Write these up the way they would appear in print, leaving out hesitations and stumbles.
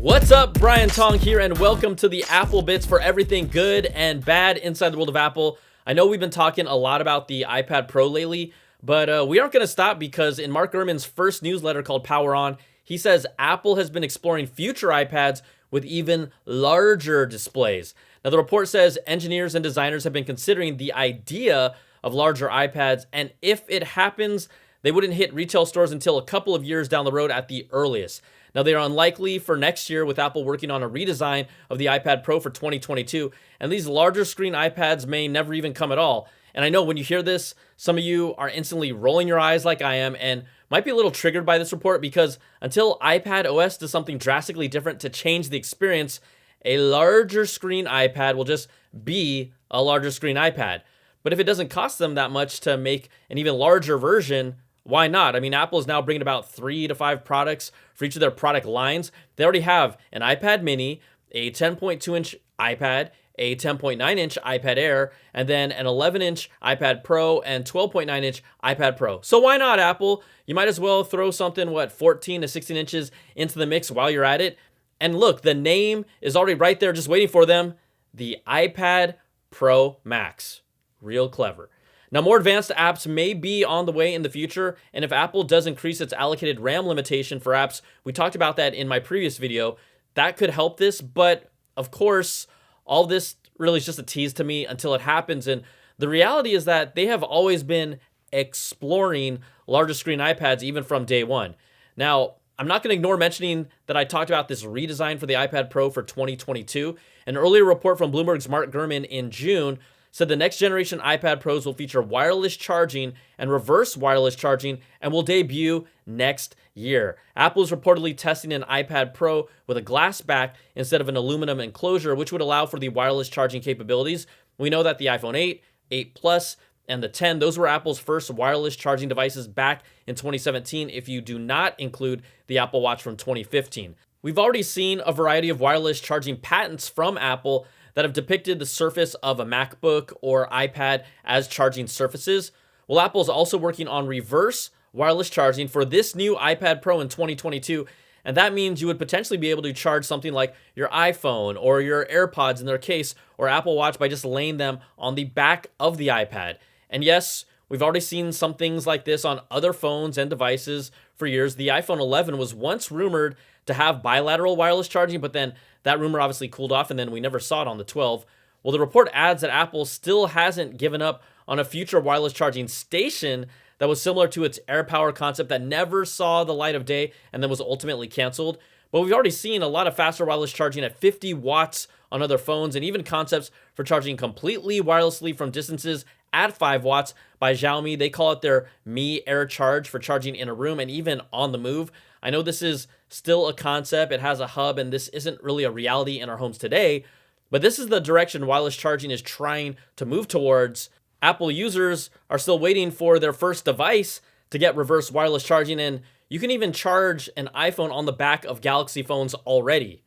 What's up? Brian Tong here, and welcome to the Apple Bits for everything good and bad inside the world of Apple. I know we've been talking a lot about the iPad Pro lately, but we aren't going to stop because in Mark Gurman's first newsletter called Power On, he says Apple has been exploring future iPads with even larger displays. Now, the report says engineers and designers have been considering the idea of larger iPads, and if it happens, they wouldn't hit retail stores until a couple of years down the road at the earliest. Now, they are unlikely for next year, with Apple working on a redesign of the iPad Pro for 2022, and these larger screen iPads may never even come at all. And I know when you hear this, some of you are instantly rolling your eyes like I am and might be a little triggered by this report because until iPad OS does something drastically different to change the experience, a larger screen iPad will just be a larger screen iPad. But if it doesn't cost them that much to make an even larger version, why not? I mean, Apple is now bringing about 3 to 5 products for each of their product lines. They already have an iPad Mini, a 10.2-inch iPad, a 10.9-inch iPad Air, and then an 11-inch iPad Pro and 12.9-inch iPad Pro. So why not, Apple? You might as well throw something, 14 to 16 inches into the mix while you're at it. And look, the name is already right there just waiting for them. The iPad Pro Max. Real clever. Now, more advanced apps may be on the way in the future, and if Apple does increase its allocated RAM limitation for apps, we talked about that in my previous video, that could help this, but of course, all this really is just a tease to me until it happens, and the reality is that they have always been exploring larger screen iPads even from day one. Now, I'm not going to ignore mentioning that I talked about this redesign for the iPad Pro for 2022. An earlier report from Bloomberg's Mark Gurman in June said the next generation iPad Pros will feature wireless charging and reverse wireless charging and will debut next year. Apple is reportedly testing an iPad Pro with a glass back instead of an aluminum enclosure, which would allow for the wireless charging capabilities. We know that the iPhone 8, 8 Plus, and the 10, those were Apple's first wireless charging devices back in 2017, if you do not include the Apple Watch from 2015. We've already seen a variety of wireless charging patents from Apple that have depicted the surface of a MacBook or iPad as charging surfaces. Well, Apple's also working on reverse wireless charging for this new iPad Pro in 2022, and that means you would potentially be able to charge something like your iPhone or your AirPods in their case or Apple Watch by just laying them on the back of the iPad. And yes, we've already seen some things like this on other phones and devices for years. The iPhone 11 was once rumored to have bilateral wireless charging, but then that rumor obviously cooled off, and then we never saw it on the 12. Well, the report adds that Apple still hasn't given up on a future wireless charging station that was similar to its AirPower concept that never saw the light of day and then was ultimately canceled. But we've already seen a lot of faster wireless charging at 50 watts on other phones, and even concepts for charging completely wirelessly from distances at 5 watts by Xiaomi. They call it their Mi Air Charge for charging in a room and even on the move. I know this is still a concept. It has a hub, and this isn't really a reality in our homes today, but this is the direction wireless charging is trying to move towards. Apple users are still waiting for their first device to get reverse wireless charging, and you can even charge an iPhone on the back of Galaxy phones already.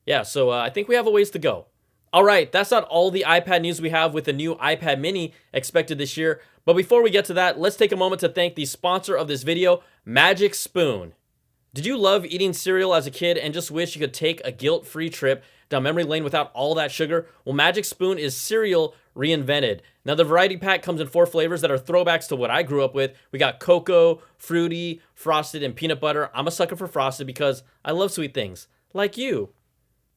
Yeah, so I think we have a ways to go. All right, that's not all the iPad news we have with the new iPad Mini expected this year, but before we get to that, let's take a moment to thank the sponsor of this video, Magic Spoon. Did you love eating cereal as a kid and just wish you could take a guilt-free trip down memory lane without all that sugar? Well, Magic Spoon is cereal reinvented. Now, the variety pack comes in 4 flavors that are throwbacks to what I grew up with. We got cocoa, fruity, frosted, and peanut butter. I'm a sucker for frosted because I love sweet things, like you.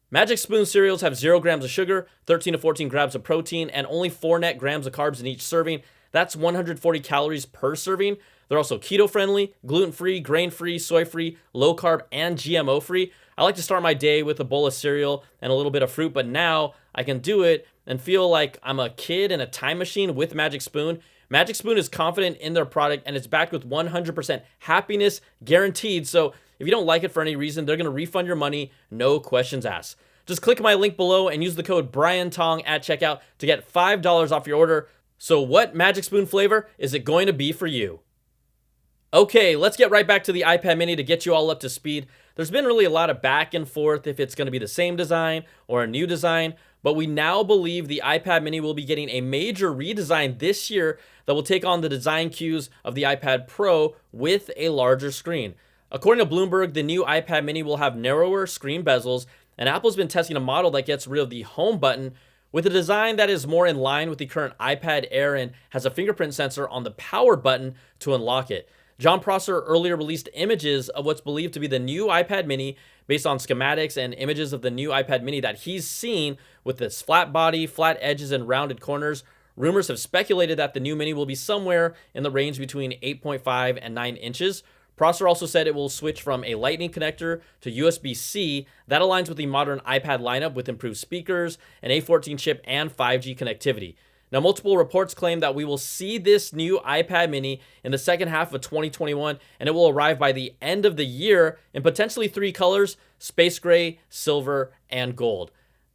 Magic Spoon cereals have 0 grams of sugar, 13 to 14 grams of protein, and only 4 net grams of carbs in each serving. That's 140 calories per serving. They're also keto-friendly, gluten-free, grain-free, soy-free, low-carb, and GMO-free. I like to start my day with a bowl of cereal and a little bit of fruit, but now I can do it and feel like I'm a kid in a time machine with Magic Spoon. Magic Spoon is confident in their product, and it's backed with 100% happiness guaranteed. So if you don't like it for any reason, they're going to refund your money, no questions asked. Just click my link below and use the code BRIANTONG at checkout to get $5 off your order. So what Magic Spoon flavor is it going to be for you? Okay, let's get right back to the iPad Mini to get you all up to speed. There's been really a lot of back and forth if it's going to be the same design or a new design, but we now believe the iPad Mini will be getting a major redesign this year that will take on the design cues of the iPad Pro with a larger screen. According to Bloomberg, the new iPad mini will have narrower screen bezels, and Apple's been testing a model that gets rid of the home button with a design that is more in line with the current iPad Air and has a fingerprint sensor on the power button to unlock it. John Prosser earlier released images of what's believed to be the new iPad mini based on schematics and images of the new iPad mini that he's seen with its flat body, flat edges, and rounded corners. Rumors have speculated that the new mini will be somewhere in the range between 8.5 and 9 inches. Prosser also said it will switch from a Lightning connector to USB-C. That aligns with the modern iPad lineup with improved speakers, an A14 chip, and 5G connectivity. Now, multiple reports claim that we will see this new iPad mini in the second half of 2021, and it will arrive by the end of the year in potentially 3 colors: space gray, silver, and gold.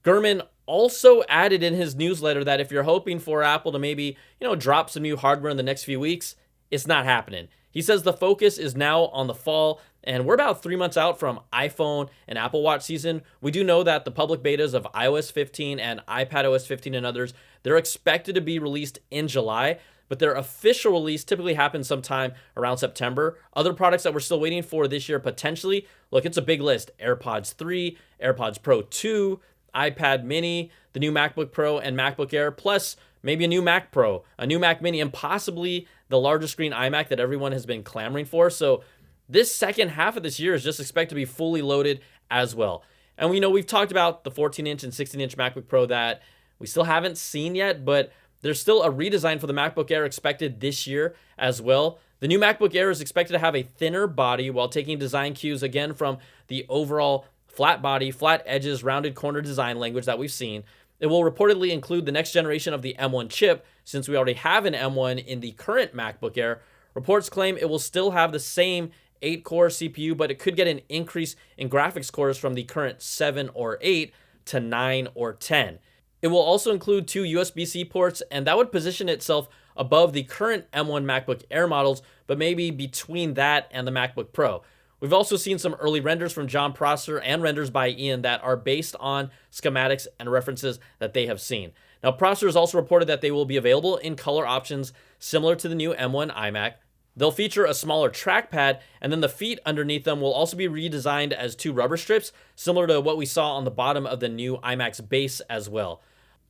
Gurman also added in his newsletter that if you're hoping for Apple to maybe, drop some new hardware in the next few weeks, it's not happening. He says the focus is now on the fall, and we're about 3 months out from iPhone and Apple Watch season. We do know that the public betas of iOS 15 and iPadOS 15 and others, they're expected to be released in July, but their official release typically happens sometime around September. Other products that we're still waiting for this year potentially, look, it's a big list: AirPods 3, AirPods Pro 2, iPad mini, the new MacBook Pro and MacBook Air, plus maybe a new Mac Pro, a new Mac mini, and possibly the larger screen iMac that everyone has been clamoring for. So this second half of this year is just expected to be fully loaded as well. And we've talked about the 14-inch and 16-inch MacBook Pro that we still haven't seen yet, but there's still a redesign for the MacBook Air expected this year as well. The new MacBook Air is expected to have a thinner body while taking design cues again from the overall flat body, flat edges, rounded corner design language that we've seen. It will reportedly include the next generation of the M1 chip, since we already have an M1 in the current MacBook Air. Reports claim it will still have the same 8-core CPU, but it could get an increase in graphics cores from the current 7 or 8 to 9 or 10. It will also include 2 USB-C ports, and that would position itself above the current M1 MacBook Air models, but maybe between that and the MacBook Pro. We've also seen some early renders from John Prosser and renders by Ian that are based on schematics and references that they have seen. Now, Prosser has also reported that they will be available in color options similar to the new M1 iMac. They'll feature a smaller trackpad, and then the feet underneath them will also be redesigned as 2 rubber strips, similar to what we saw on the bottom of the new iMac's base as well.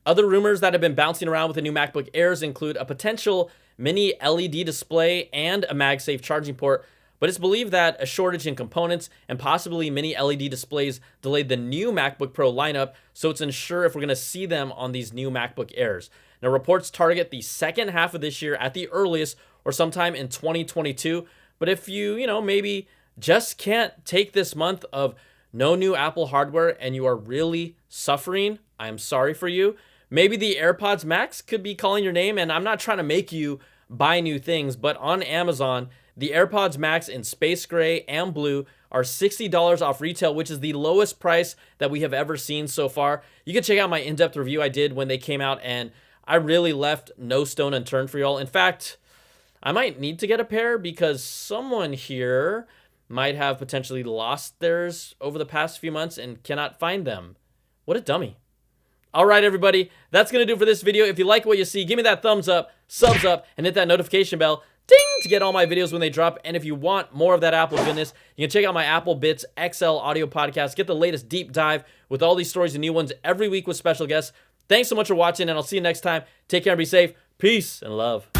Other rumors that have been bouncing around with the new MacBook Airs include a potential mini LED display and a MagSafe charging port, but it's believed that a shortage in components and possibly mini LED displays delayed the new MacBook Pro lineup, so it's unsure if we're going to see them on these new MacBook Airs. Now, reports target the second half of this year at the earliest, or sometime in 2022, but if you maybe just can't take this month of no new Apple hardware and you are really suffering, I'm sorry for you. Maybe the AirPods Max could be calling your name, and I'm not trying to make you buy new things, but on Amazon, the AirPods Max in space gray and blue are $60 off retail, which is the lowest price that we have ever seen so far. You can check out my in-depth review I did when they came out, and I really left no stone unturned for y'all. In fact, I might need to get a pair because someone here might have potentially lost theirs over the past few months and cannot find them. What a dummy. All right, everybody, that's going to do it for this video. If you like what you see, give me that thumbs up, subs up, and hit that notification bell, ding, to get all my videos when they drop. And if you want more of that Apple goodness, you can check out my Apple Bits XL audio podcast. Get the latest deep dive with all these stories and new ones every week with special guests. Thanks so much for watching, and I'll see you next time. Take care and be safe. Peace and love.